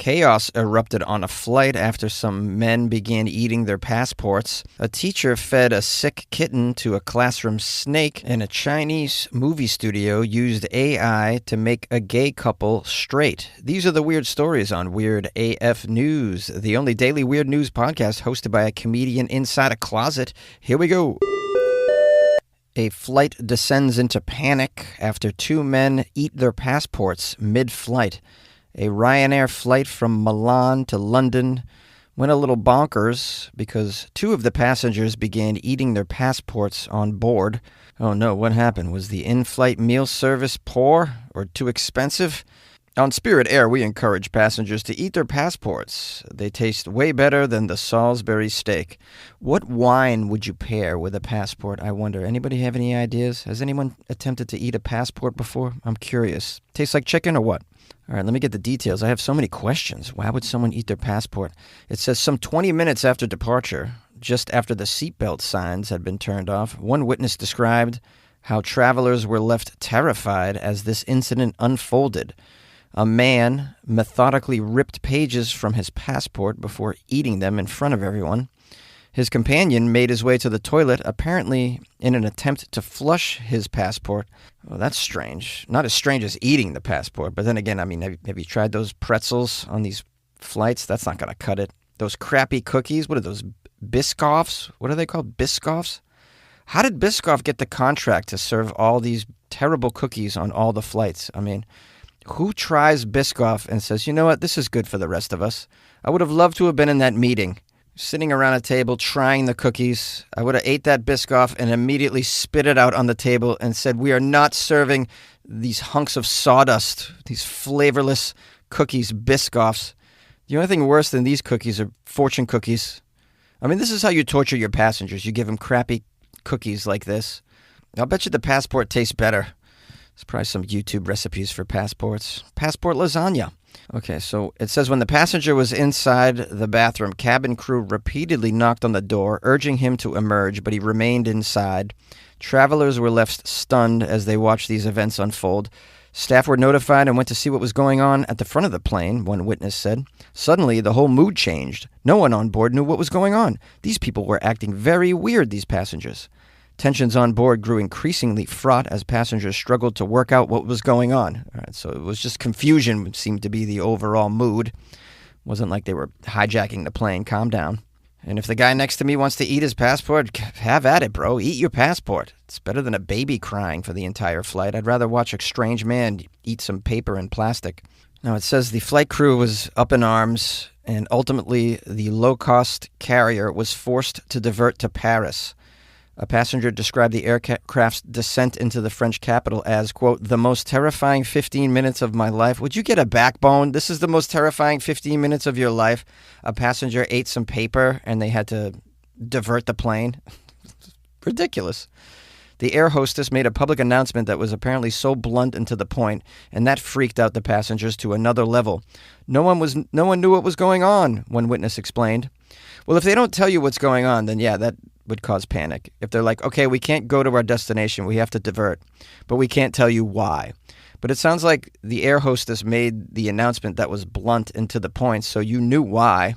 Chaos erupted on a flight after some men began eating their passports. A teacher fed a sick kitten to a classroom snake, and a Chinese movie studio used AI to make a gay couple straight. These are the weird stories on Weird AF News, the only daily weird news podcast hosted by a comedian inside a closet. Here we go. A flight descends into panic after two men eat their passports mid-flight. A Ryanair flight from Milan to London went a little bonkers because two of the passengers began eating their passports on board. Oh no, what happened? Was the in-flight meal service poor or too expensive? On Spirit Air, we encourage passengers to eat their passports. They taste way better than the Salisbury steak. What wine would you pair with a passport, I wonder? Anybody have any ideas? Has anyone attempted to eat a passport before? I'm curious. Tastes like chicken or what? All right, let me get the details. I have so many questions. Why would someone eat their passport? It says some 20 minutes after departure, just after the seatbelt signs had been turned off, one witness described how travelers were left terrified as this incident unfolded. A man methodically ripped pages from his passport before eating them in front of everyone. His companion made his way to the toilet, apparently in an attempt to flush his passport. Well, that's strange. Not as strange as eating the passport, but then again, I mean, have you tried those pretzels on these flights? That's not going to cut it. Those crappy cookies, what are those, Biscoffs? What are they called, Biscoffs? How did Biscoff get the contract to serve all these terrible cookies on all the flights? I mean, who tries Biscoff and says, you know what, this is good for the rest of us? I would have loved to have been in that meeting. Sitting around a table trying the cookies. I would have ate that Biscoff and immediately spit it out on the table and said, we are not serving these hunks of sawdust, these flavorless cookies, Biscoffs. The only thing worse than these cookies are fortune cookies. I mean, this is how you torture your passengers. You give them crappy cookies like this. I'll bet you the passport tastes better. There's probably some YouTube recipes for passports. Passport lasagna. Okay, so it says when the passenger was inside the bathroom, cabin crew repeatedly knocked on the door, urging him to emerge, but he remained inside. Travelers were left stunned as they watched these events unfold. Staff were notified and went to see what was going on at the front of the plane, one witness said. Suddenly, the whole mood changed. No one on board knew what was going on. These people were acting very weird, these passengers. Tensions on board grew increasingly fraught as passengers struggled to work out what was going on. All right, so it was just confusion seemed to be the overall mood. It wasn't like they were hijacking the plane. Calm down. And if the guy next to me wants to eat his passport, have at it, bro. Eat your passport. It's better than a baby crying for the entire flight. I'd rather watch a strange man eat some paper and plastic. Now, it says the flight crew was up in arms, and ultimately the low-cost carrier was forced to divert to Paris. A passenger described the aircraft's descent into the French capital as, quote, the most terrifying 15 minutes of my life. Would you get a backbone? This is the most terrifying 15 minutes of your life. A passenger ate some paper and they had to divert the plane. Ridiculous. The air hostess made a public announcement that was apparently so blunt and to the point, and that freaked out the passengers to another level. No one knew what was going on, one witness explained. Well, if they don't tell you what's going on, then yeah, that would cause panic. If they're like, okay, we can't go to our destination, we have to divert, but we can't tell you why. But it sounds like the air hostess made the announcement that was blunt and to the point, so you knew why.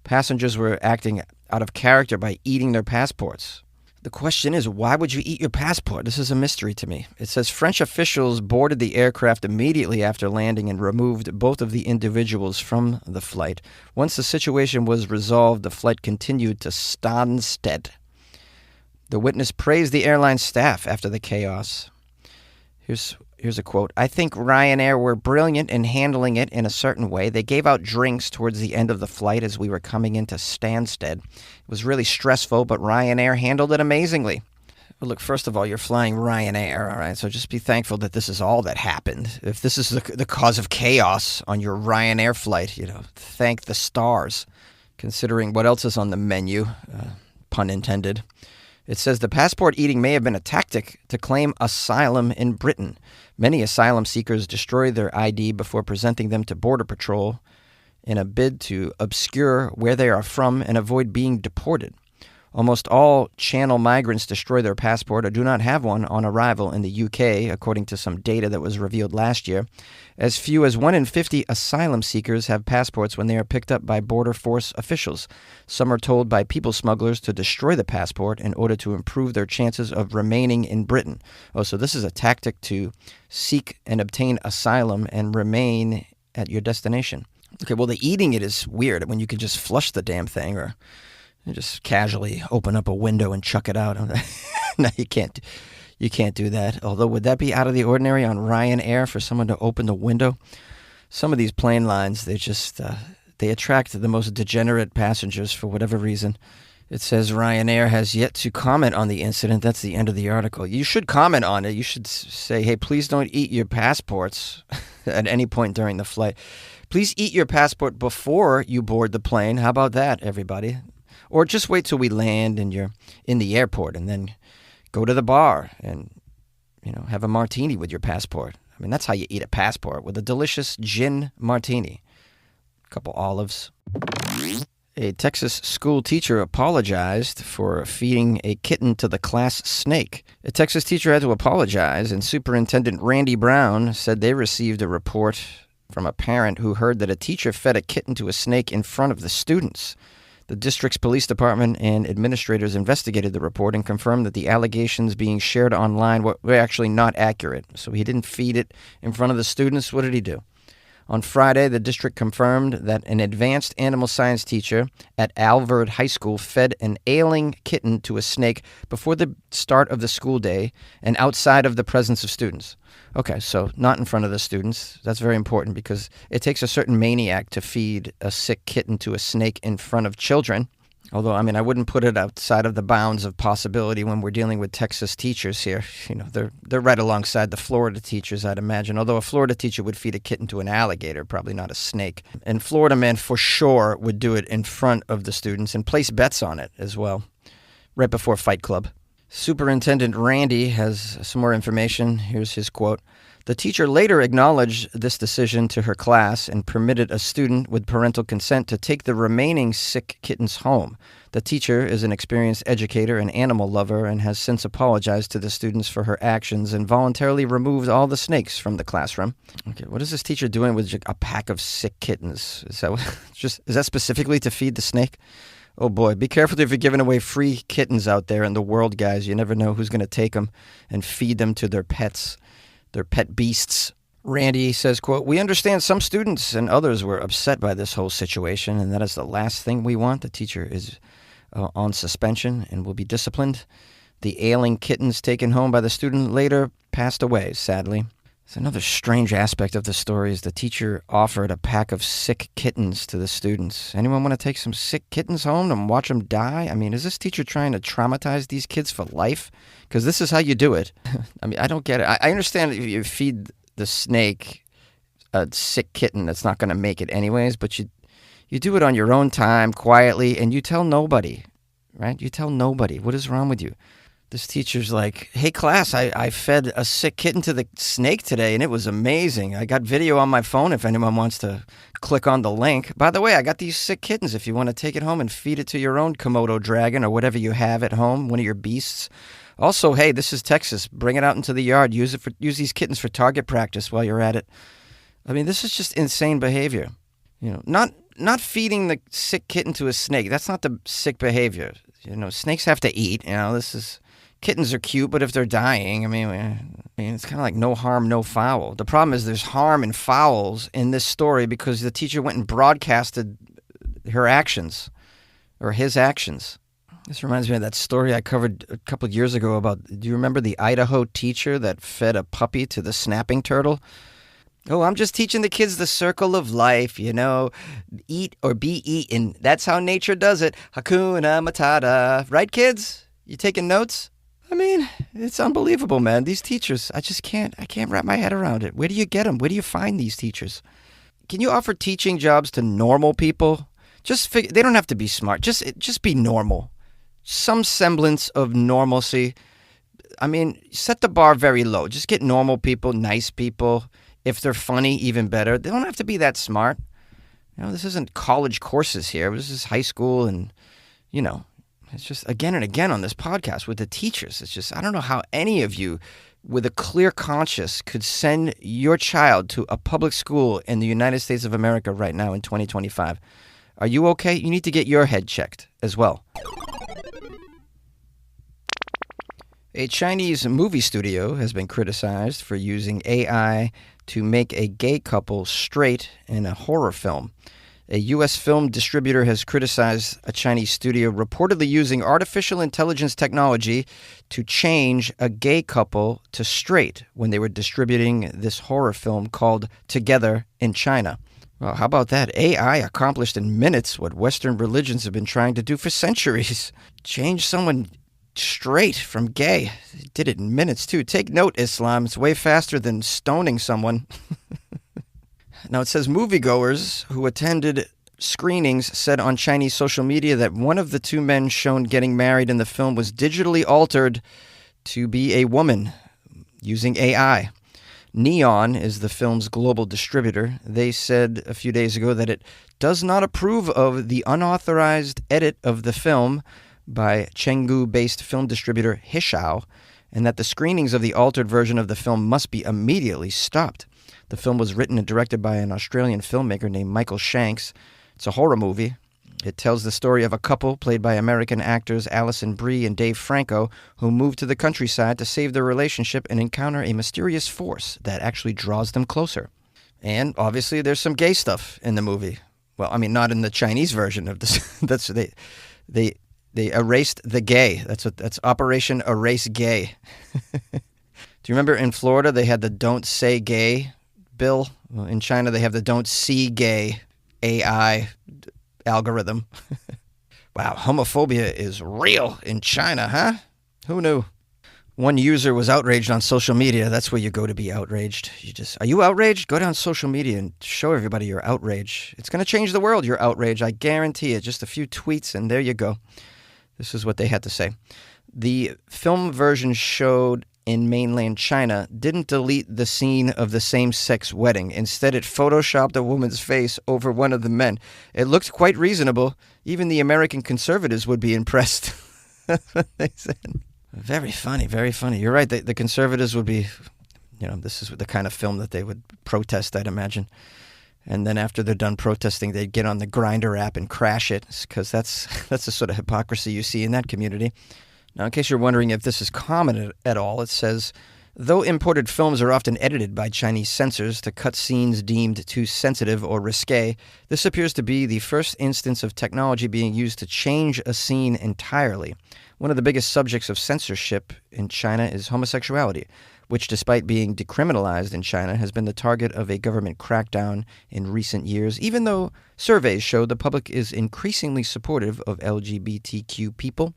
Passengers were acting out of character by eating their passports. The question is, why would you eat your passport? This is a mystery to me. It says French officials boarded the aircraft immediately after landing and removed both of the individuals from the flight. Once the situation was resolved, the flight continued to Stansted. The witness praised the airline staff after the chaos. Here's a quote. I think Ryanair were brilliant in handling it in a certain way. They gave out drinks towards the end of the flight as we were coming into Stansted. It was really stressful, but Ryanair handled it amazingly. Well, look, first of all, you're flying Ryanair, all right? So just be thankful that this is all that happened. If this is the cause of chaos on your Ryanair flight, thank the stars, considering what else is on the menu, pun intended. It says the passport eating may have been a tactic to claim asylum in Britain. Many asylum seekers destroy their ID before presenting them to Border Patrol in a bid to obscure where they are from and avoid being deported. Almost all Channel migrants destroy their passport or do not have one on arrival in the UK, according to some data that was revealed last year. As few as 1 in 50 asylum seekers have passports when they are picked up by Border Force officials. Some are told by people smugglers to destroy the passport in order to improve their chances of remaining in Britain. Oh, so this is a tactic to seek and obtain asylum and remain at your destination. Okay, well, the eating it is weird when you can just flush the damn thing or just casually open up a window and chuck it out. No, you can't. You can't do that. Although, would that be out of the ordinary on Ryanair for someone to open the window? Some of these plane lines, they attract the most degenerate passengers for whatever reason. It says Ryanair has yet to comment on the incident. That's the end of the article. You should comment on it. You should say, hey, please don't eat your passports at any point during the flight. Please eat your passport before you board the plane. How about that, everybody? Or just wait till we land and you're in the airport and then go to the bar and, have a martini with your passport. I mean, that's how you eat a passport, with a delicious gin martini. A couple olives. A Texas school teacher apologized for feeding a kitten to the class snake. A Texas teacher had to apologize, and Superintendent Randy Brown said they received a report from a parent who heard that a teacher fed a kitten to a snake in front of the students. The district's police department and administrators investigated the report and confirmed that the allegations being shared online were actually not accurate. So he didn't feed it in front of the students. What did he do? On Friday, the district confirmed that an advanced animal science teacher at Alvord High School fed an ailing kitten to a snake before the start of the school day and outside of the presence of students. Okay, so not in front of the students. That's very important because it takes a certain maniac to feed a sick kitten to a snake in front of children. Although, I wouldn't put it outside of the bounds of possibility when we're dealing with Texas teachers here. They're right alongside the Florida teachers, I'd imagine. Although a Florida teacher would feed a kitten to an alligator, probably not a snake. And Florida man for sure would do it in front of the students and place bets on it as well, right before Fight Club. Superintendent Randy has some more information. Here's his quote. The teacher later acknowledged this decision to her class and permitted a student with parental consent to take the remaining sick kittens home. The teacher is an experienced educator and animal lover and has since apologized to the students for her actions and voluntarily removed all the snakes from the classroom. Okay, what is this teacher doing with a pack of sick kittens? Is that specifically to feed the snake? Oh boy, be careful if you're giving away free kittens out there in the world, guys. You never know who's going to take them and feed them to their pets. Their pet beasts. Randy says, quote, we understand some students and others were upset by this whole situation, and that is the last thing we want. The teacher is on suspension and will be disciplined. The ailing kittens taken home by the student later passed away, sadly. It's another strange aspect of the story is the teacher offered a pack of sick kittens to the students. Anyone want to take some sick kittens home and watch them die? Is this teacher trying to traumatize these kids for life? Because this is how you do it. I don't get it. I understand if you feed the snake a sick kitten that's not going to make it anyways, but you do it on your own time, quietly, and you tell nobody, right? You tell nobody. What is wrong with you? This teacher's like, hey, class, I fed a sick kitten to the snake today, and it was amazing. I got video on my phone if anyone wants to click on the link. By the way, I got these sick kittens if you want to take it home and feed it to your own Komodo dragon or whatever you have at home, one of your beasts. Also, hey, this is Texas. Bring it out into the yard. Use these kittens for target practice while you're at it. This is just insane behavior. Not feeding the sick kitten to a snake. That's not the sick behavior. Snakes have to eat. Kittens are cute, but if they're dying, it's kind of like no harm, no foul. The problem is there's harm and fouls in this story because the teacher went and broadcasted her actions or his actions. This reminds me of that story I covered a couple of years ago about, do you remember the Idaho teacher that fed a puppy to the snapping turtle? Oh, I'm just teaching the kids the circle of life, eat or be eaten. That's how nature does it. Hakuna Matata. Right, kids? You taking notes? It's unbelievable, man. These teachers, I can't wrap my head around it. Where do you get them? Where do you find these teachers? Can you offer teaching jobs to normal people? They don't have to be smart. Just be normal. Some semblance of normalcy. Set the bar very low. Just get normal people, nice people. If they're funny, even better. They don't have to be that smart. This isn't college courses here. This is high school and, It's just again and again on this podcast with the teachers. It's just, I don't know how any of you with a clear conscience could send your child to a public school in the United States of America right now in 2025. Are you okay? You need to get your head checked as well. A Chinese movie studio has been criticized for using AI to make a gay couple straight in a horror film. A U.S. film distributor has criticized a Chinese studio reportedly using artificial intelligence technology to change a gay couple to straight when they were distributing this horror film called Together in China. Well, how about that? AI accomplished in minutes what Western religions have been trying to do for centuries. Change someone straight from gay. They did it in minutes, too. Take note, Islam. It's way faster than stoning someone. Now, it says moviegoers who attended screenings said on Chinese social media that one of the two men shown getting married in the film was digitally altered to be a woman using AI. Neon is the film's global distributor. They said a few days ago that it does not approve of the unauthorized edit of the film by Chengdu-based film distributor Hishao, and that the screenings of the altered version of the film must be immediately stopped. The film was written and directed by an Australian filmmaker named Michael Shanks. It's a horror movie. It tells the story of a couple played by American actors Alison Brie and Dave Franco who move to the countryside to save their relationship and encounter a mysterious force that actually draws them closer. And obviously there's some gay stuff in the movie. Well, I mean, not in the Chinese version of this. They erased the gay. That's Operation Erase Gay. Do you remember in Florida they had the Don't Say Gay bill? Well, in China they have the Don't See Gay AI algorithm. Wow, homophobia is real in China, huh? Who knew? One user was outraged on social media. That's where you go to be outraged. Are you outraged? Go down social media and show everybody your outrage. It's going to change the world, your outrage. I guarantee it. Just a few tweets and there you go. This is what they had to say. The film version showed in mainland China didn't delete the scene of the same-sex wedding. Instead, it photoshopped a woman's face over one of the men. It looked quite reasonable. Even the American conservatives would be impressed. That's what they said. Very funny, very funny. You're right. The conservatives would be, this is the kind of film that they would protest, I'd imagine. And then after they're done protesting, they'd get on the Headliner.app and crash it, because that's the sort of hypocrisy you see in that community. Now, in case you're wondering if this is common at all, it says, though imported films are often edited by Chinese censors to cut scenes deemed too sensitive or risque, this appears to be the first instance of technology being used to change a scene entirely. One of the biggest subjects of censorship in China is homosexuality, which, despite being decriminalized in China, has been the target of a government crackdown in recent years, even though surveys show the public is increasingly supportive of LGBTQ people.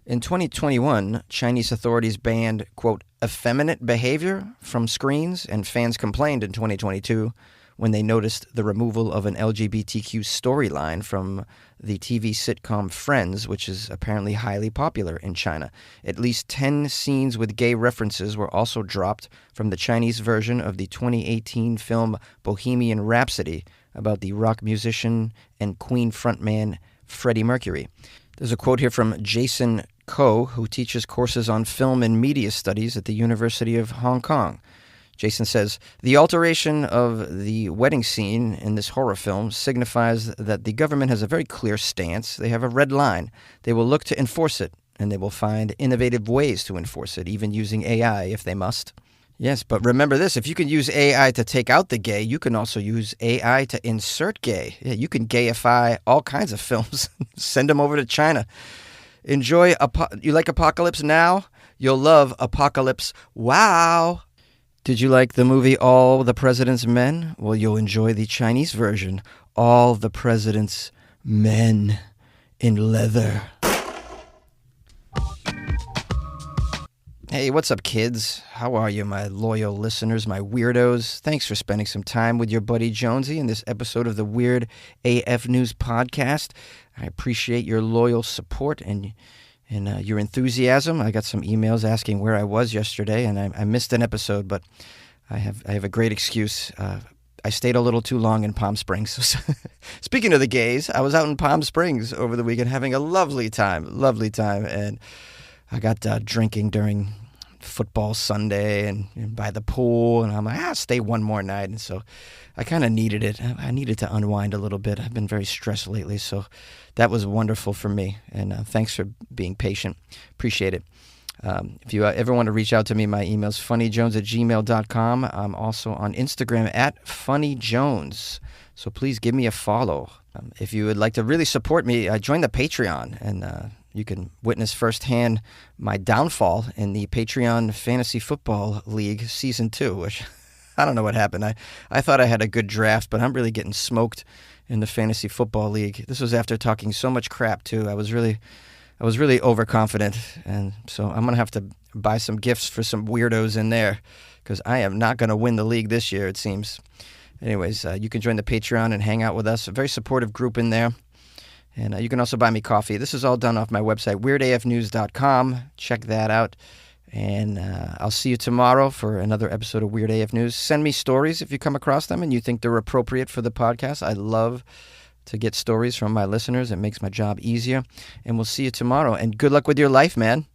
In 2021, Chinese authorities banned, quote, effeminate behavior from screens, and fans complained in 2022 when they noticed the removal of an LGBTQ storyline from the TV sitcom Friends, which is apparently highly popular in China. At least 10 scenes with gay references were also dropped from the Chinese version of the 2018 film Bohemian Rhapsody about the rock musician and Queen frontman Freddie Mercury. There's a quote here from Jason Ko, who teaches courses on film and media studies at the University of Hong Kong. Jason says, the alteration of the wedding scene in this horror film signifies that the government has a very clear stance. They have a red line. They will look to enforce it, and they will find innovative ways to enforce it, even using AI if they must. Yes, but remember this, if you can use AI to take out the gay, you can also use AI to insert gay. Yeah, you can gayify all kinds of films. Send them over to China. Enjoy, you like Apocalypse Now? You'll love Apocalypse Wow. Did you like the movie All the President's Men? Well, you'll enjoy the Chinese version, All the President's Men in Leather. Hey, what's up, kids? How are you, my loyal listeners, my weirdos? Thanks for spending some time with your buddy Jonesy in this episode of the Weird AF News Podcast. I appreciate your loyal support and your enthusiasm. I got some emails asking where I was yesterday, and I missed an episode, but I have a great excuse. I stayed a little too long in Palm Springs. Speaking of the gays, I was out in Palm Springs over the weekend having a lovely time, and I got drinking during football Sunday and by the pool, and I'm like, I'll stay one more night. And so I kind of needed it. I needed to unwind a little bit. I've been very stressed lately, so that was wonderful for me. And thanks for being patient. Appreciate it. If you ever want to reach out to me, my email is funnyjones@gmail.com. I'm also on Instagram @funnyjones. So please give me a follow. If you would like to really support me, join the Patreon, and you can witness firsthand my downfall in the Patreon Fantasy Football League Season 2, which I don't know what happened. I thought I had a good draft, but I'm really getting smoked in the Fantasy Football League. This was after talking so much crap, too. I was really overconfident, and so I'm going to have to buy some gifts for some weirdos in there because I am not going to win the league this year, it seems. Anyways, you can join the Patreon and hang out with us. A very supportive group in there. And you can also buy me coffee. This is all done off my website, weirdafnews.com. Check that out. And I'll see you tomorrow for another episode of Weird AF News. Send me stories if you come across them and you think they're appropriate for the podcast. I love to get stories from my listeners. It makes my job easier. And we'll see you tomorrow. And good luck with your life, man.